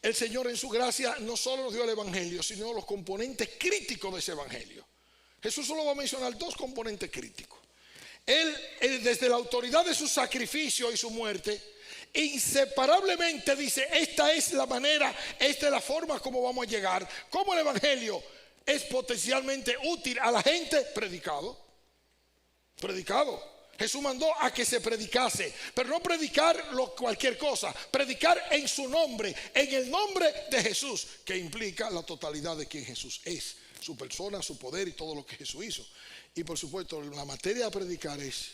el Señor en su gracia no solo nos dio el evangelio, sino los componentes críticos de ese evangelio. Jesús solo va a mencionar dos componentes críticos. Él, desde la autoridad de su sacrificio y su muerte, inseparablemente dice: esta es la manera, esta es la forma como vamos a llegar. Como el evangelio es potencialmente útil a la gente, predicado. Jesús mandó a que se predicase, pero no predicar cualquier cosa, predicar en su nombre, en el nombre de Jesús, que implica la totalidad de quien Jesús es, su persona, su poder y todo lo que Jesús hizo. Y por supuesto, la materia a predicar es,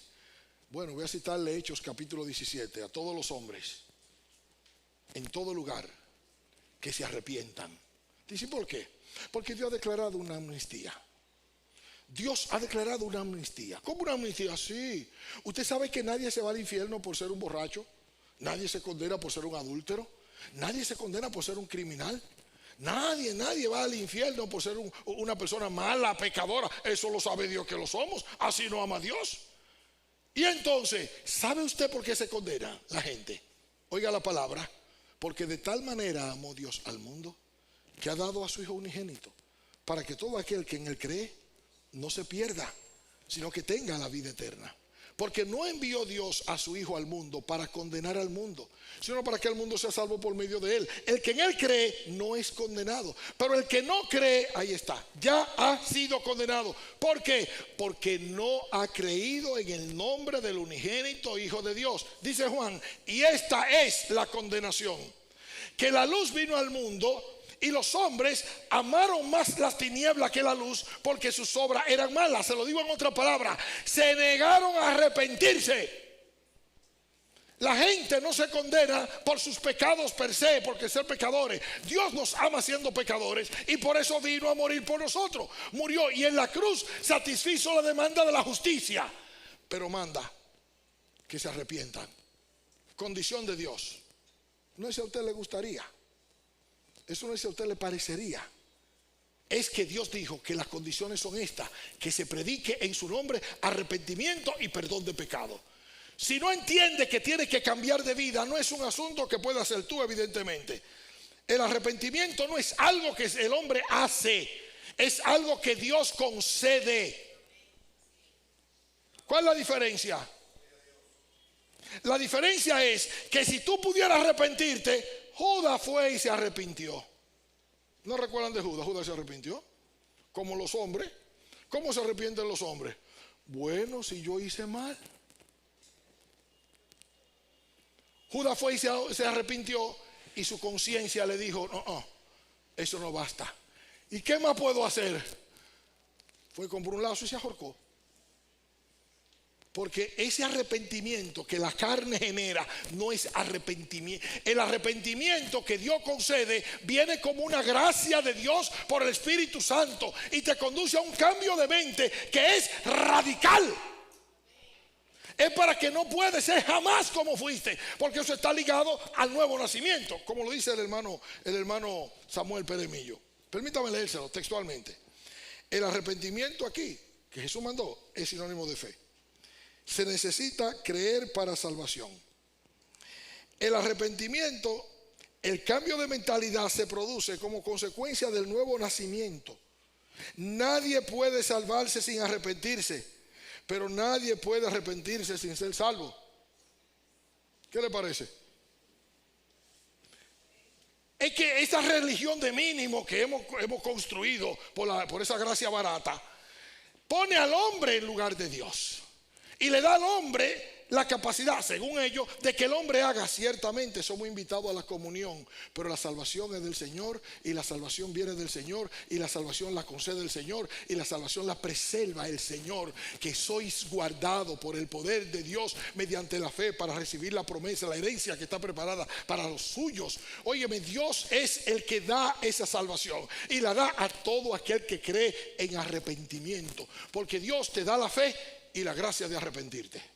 bueno, voy a citarle Hechos capítulo 17, a todos los hombres, en todo lugar, que se arrepientan. Dice, ¿por qué? Porque Dios ha declarado una amnistía. Dios ha declarado una amnistía. ¿Cómo una amnistía? Sí. Usted sabe que nadie se va al infierno por ser un borracho. Nadie se condena por ser un adúltero. Nadie se condena por ser un criminal. Nadie va al infierno por ser una persona mala, pecadora. Eso lo sabe Dios que lo somos. Así no ama a Dios. Y entonces, ¿sabe usted por qué se condena la gente? Oiga la palabra. Porque de tal manera amó Dios al mundo, que ha dado a su Hijo unigénito, para que todo aquel que en él cree no se pierda, sino que tenga la vida eterna. Porque no envió Dios a su Hijo al mundo para condenar al mundo, sino para que el mundo sea salvo por medio de él. El que en él cree no es condenado, pero el que no cree, ahí está, ya ha sido condenado. ¿Por qué? Porque no ha creído en el nombre del unigénito Hijo de Dios. Dice Juan, y esta es la condenación, que la luz vino al mundo, y los hombres amaron más las tinieblas que la luz, porque sus obras eran malas. Se lo digo en otra palabra, se negaron a arrepentirse. La gente no se condena por sus pecados per se, porque ser pecadores. Dios nos ama siendo pecadores, y por eso vino a morir por nosotros. Murió y en la cruz satisfizo la demanda de la justicia, pero manda que se arrepientan. Condición de Dios. No es si a usted le gustaría, eso no es si a usted le parecería. Es que Dios dijo que las condiciones son estas: que se predique en su nombre arrepentimiento y perdón de pecado. Si no entiende que tiene que cambiar de vida, no es un asunto que puedas hacer tú, evidentemente. El arrepentimiento no es algo que el hombre hace, es algo que Dios concede. ¿Cuál es la diferencia? La diferencia es que si tú pudieras arrepentirte, Judas fue y se arrepintió. ¿No recuerdan de Judas? Judas se arrepintió. Como los hombres. ¿Cómo se arrepienten los hombres? Bueno, si yo hice mal. Judas fue y se arrepintió, y su conciencia le dijo: no, eso no basta. ¿Y qué más puedo hacer? Fue, compró un lazo y se ahorcó. Porque ese arrepentimiento que la carne genera no es arrepentimiento. El arrepentimiento que Dios concede viene como una gracia de Dios por el Espíritu Santo, y te conduce a un cambio de mente que es radical. Es para que no puedes ser jamás como fuiste, porque eso está ligado al nuevo nacimiento, como lo dice el hermano Samuel Peremillo. Permítame leérselo textualmente. El arrepentimiento aquí que Jesús mandó es sinónimo de fe. Se necesita creer para salvación. El arrepentimiento, el cambio de mentalidad, se produce como consecuencia del nuevo nacimiento. Nadie puede salvarse sin arrepentirse, pero nadie puede arrepentirse sin ser salvo. ¿Qué le parece? Es que esa religión de mínimo que hemos construido por esa gracia barata pone al hombre en lugar de Dios. Y le da al hombre la capacidad, según ellos, de que el hombre haga. Ciertamente somos invitados a la comunión, pero la salvación es del Señor, y la salvación viene del Señor, y la salvación la concede el Señor, y la salvación la preserva el Señor. Que sois guardados por el poder de Dios mediante la fe para recibir la promesa, la herencia que está preparada para los suyos. Óyeme, Dios es el que da esa salvación, y la da a todo aquel que cree en arrepentimiento, porque Dios te da la fe y la gracia de arrepentirte.